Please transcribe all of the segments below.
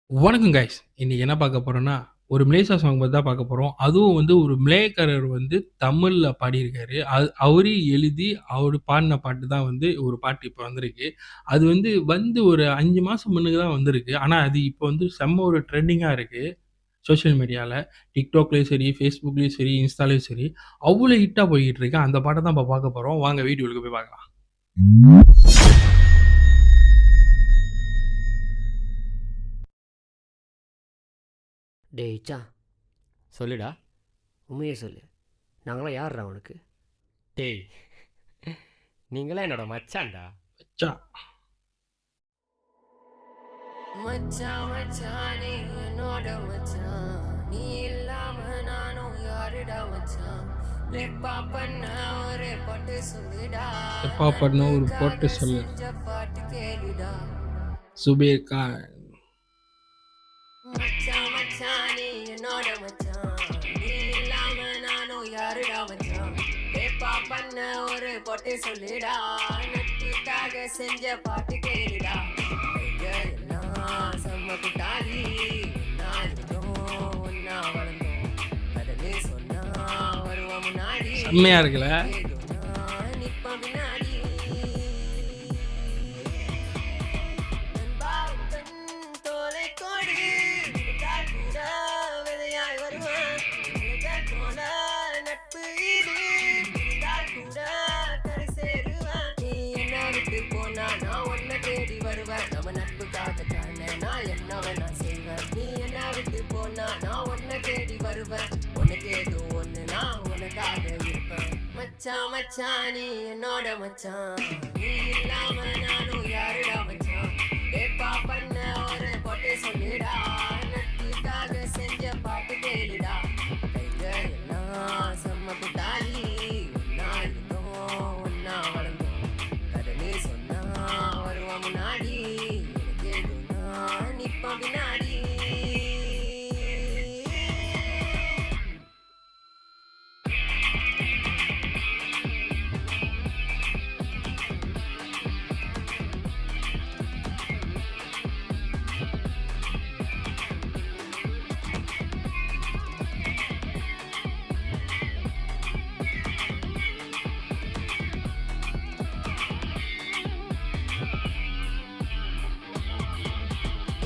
வணக்கம் கைஸ். இன்னைக்கு என்ன பார்க்க போறோம்னா, ஒரு மலேசியா சாங் பத்தி தான் பார்க்க போறோம். அதுவும் வந்து ஒரு மலேயக்காரர் வந்து தமிழ்ல பாடியிருக்காரு. அவரே எழுதி, அவரு பாடுன பாட்டு தான் வந்து ஒரு பாட்டு இப்ப வந்திருக்கு. அது வந்து ஒரு 5 மாசம் முன்னுக்கு தான் வந்திருக்கு. ஆனா, அது இப்ப வந்து செம்ம ஒரு ட்ரெண்டிங்கா இருக்கு. சோசியல் மீடியால. TikTokலயும் சரி, Facebookலயும் சரி, Instaலயும் சரி, அவ்ளோ ஹிட்டா போய்க்கிட்டு இருக்கு. அந்த பாட்ட தான் இப்ப பார்க்க போறோம். வாங்க வீடியோக்குள்ள போய் பார்க்கலாம். டேய் ச்சா, சொல்லுடா. உண்மையே சொல்லு. நாங்களாம் யார்றா உனக்கு? டேய், நீங்களாம் என்னோட மச்சான்டா. ச்சா. மச்சான் மச்சான் நீ என்னோட மச்சான், நீ இல்லாம நானும் யாருடா மச்சான். ரெப்பா பண்ண ஒரு பாட்டு சொல்லுடா, எப்பா பாடுன ஒரு பாட்டு நட்புக்காக சொல்லு. செஞ்ச பாட்டு கேளுடா. சுபீர் கான். மச்சான் மச்சான் நீ என்னோட மச்சான், நீ இல்லாம நானும் யாருடா மச்சான். ரெப்பா பண்ண ஒரு பாட்டு சொல்லுடா, நட்புக்காக செஞ்ச பாட்டு கேளுடா. எல்லாம் செம்ம குட்டாளி, நான் இருந்தோம் ஒன்னா வளர்ந்தோம், கடலே சொன்னா வருவோம் முன்னாடி, செம்மையா இருக்குல்ல? கேடுனா நிப்போம் பின்னாடி. நண்பாவுக்கண் தோலை கோடி, விட்டால் கூட விதையாய் வருவான். விதைத்தால் போல நட்பு இது, இருந்தால் கூட கரை சேருவான். நீ என்ன விட்டு போனா நான் உன்னை தேடி வருவேன். நம்ம நட்புக்காக தானே நான் என்ன வேணா செய்வேன். நீ என்ன விட்டு போனா நான் உன்னை தேடி வருவேன். உனக்கு ஏதோ ஒண்ணு நான் உனக்காக இருப்பேன். மச்சான் மச்சான் நீ என்னோட மச்சான், நீ இல்லாம நானும் யாருடா மச்சான். ஏப்பா பண்ண ஒரு பாட்டு சொல்லுடா, நட்புக்காக செஞ்ச பாட்டு கேளுடா. கைங்க எல்லாம் செம்ம குட்டாளி, ஒன்னா இருந்தோம் ஒன்னா வளர்ந்தோம், கடலே சொன்னா வருவோம் முன்னாடி, எனக்கு எதுனா நிப்போம் பின்னாடி.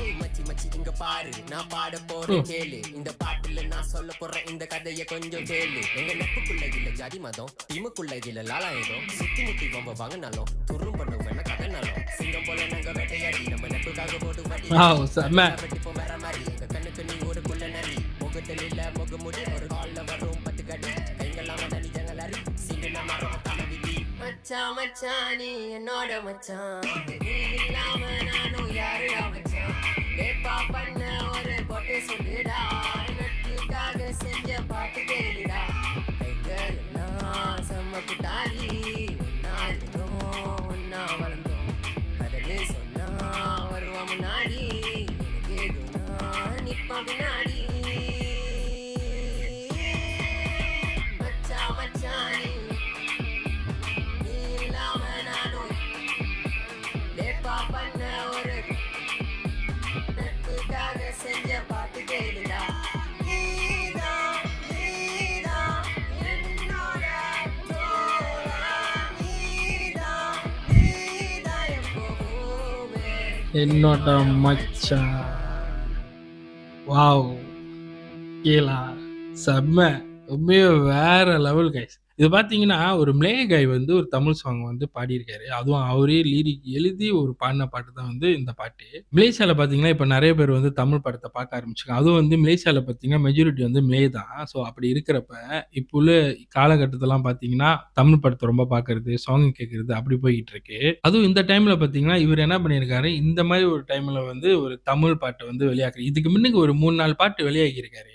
ஏய் மச்சி மச்சி இங்க பாரு, நான் பாட போறேன் கேளு. இந்த பாட்டுல நான் சொல்ல போறேன் இந்த கதைய கொஞ்சம் கேளு. எங்க நட்புக்குள்ள இல்ல ஜாதி மதம், டீமுக்குள்ள இல்ல லாலாயுதம், சுத்தி முத்தி வம்ப வாங்கினாலும் துரும் பண்ணுவேன் கதைனாலும், சிங்கம் போல நாங்க வேட்டையாடி நம்ம நட்புக்காக போட்டு வட்டி வாவ்! செம்ம. வெட்டிப்போம் வேற மாதிரி. எங்க கண்ணுக்கு நீ ஒரு குள்ள நரி, முகத்தில் இல்ல முகமுடி, ஒரு கால்ல வரும் 10 கடி, கைங்கெல்லாம் தனி ஜங்கலாரி, சிங்கின மரம் தலைவிதி. மச்சான் மச்சான் நீ என்னோட மச்சான், நீ இல்லாம நானும் யாருடா மச்சான். ஏப்பா பண்ண ஒரு பாட்டு சொல்லுடா, நட்புக்காக செஞ்ச பாட்டு கேளுடா. கைங்க எல்லாம் செம்ம குட்டாளி, ஒன்னா இருந்தோம் ஒன்னா வளர்ந்தோம், கடலே சொன்னா வருவோம் முன்னாடி, எனக்கு எதுனா நிப்போம் பின்னாடி. மச்சான் மச்சான் நீ இல்லாம நானும் லேப்பா பண்ண ஒரு நட்புக்காக செஞ்ச பாட்டு கேளுடா. நீதான் நீதான் என்னோட தோழா, நீதான் நீதான் எப்பவுமே என்னோட மச்சான். வாவ்! கீழா செம்ம. உண்மையா வேற லெவல் கைஸ். இது பார்த்தீங்கன்னா, ஒரு மலேய காய் வந்து ஒரு தமிழ் சாங் வந்து பாடியிருக்காரு. அதுவும் அவரே லிரிக் எழுதி ஒரு பாடுன பாட்டு தான் வந்து இந்த பாட்டு. மலேசியால பார்த்தீங்கன்னா, இப்ப நெறைய பேர் வந்து தமிழ் படத்த பார்க்க ஆரம்பிச்சுருக்காங்க. அதுவும் வந்து மலேசியால பார்த்தீங்கன்னா, மெஜாரிட்டி வந்து மலே தான். ஸோ அப்படி இருக்கிறப்ப, இப்போ உள்ள காலகட்டத்திலலாம் பார்த்தீங்கன்னா, தமிழ் படத்த ரொம்ப பார்க்கறது, சாங் கேட்கறது அப்படி போய்க்கிட்டு இருக்கு. அதுவும் இந்த டைம்ல பார்த்தீங்கன்னா, இவரு என்ன பண்ணியிருக்காரு, இந்த மாரி ஒரு டைம்ல வந்து ஒரு தமிழ் பாட்ட வந்து வெளியாக்குறாரு. இதுக்கு முன்னுக்கு ஒரு 3, 4 பாட்டு வெளியாகியிருக்காரு.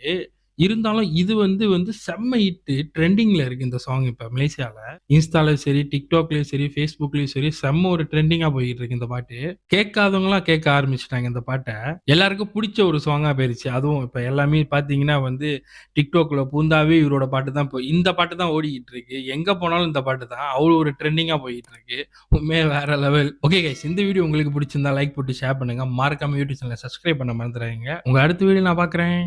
இருந்தாலும் இது வந்து செம்ம ஹிட்டு. ட்ரெண்டிங்ல இருக்கு இந்த சாங் இப்ப மலேசியால. இன்ஸ்டாலயும் சரி, டிக்டாக்லயும் சரி, Facebookலயும் சரி செம்ம ஒரு ட்ரெண்டிங்கா போயிட்டு இருக்கு இந்த பாட்டு. கேட்காதவங்கலாம் கேட்க ஆரம்பிச்சுட்டாங்க இந்த பாட்ட. எல்லாருக்கும் புடிச்ச ஒரு சாங்கா போயிருச்சு. அதுவும் இப்ப எல்லாமே பார்த்தீங்கன்னா வந்து டிக்டாக்ல பூந்தாவே இவரோட பாட்டு தான் இந்த பாட்டு தான் ஓடிக்கிட்டு இருக்கு. எங்க போனாலும் இந்த பாட்டு தான். அவ்வளோ ஒரு ட்ரெண்டிங்கா போயிட்டு இருக்கு. உண்மையா வேற லெவல். ஓகே கைஸ், இந்த வீடியோ உங்களுக்கு பிடிச்சிருந்தா லைக் போட்டு ஷேர் பண்ணுங்க. மறக்காம யூடியூப் சேனலை சப்ஸ்கிரைப் பண்ண மறந்துடாதீங்க. உங்க அடுத்த வீடியோ நான் பார்க்குறேன்.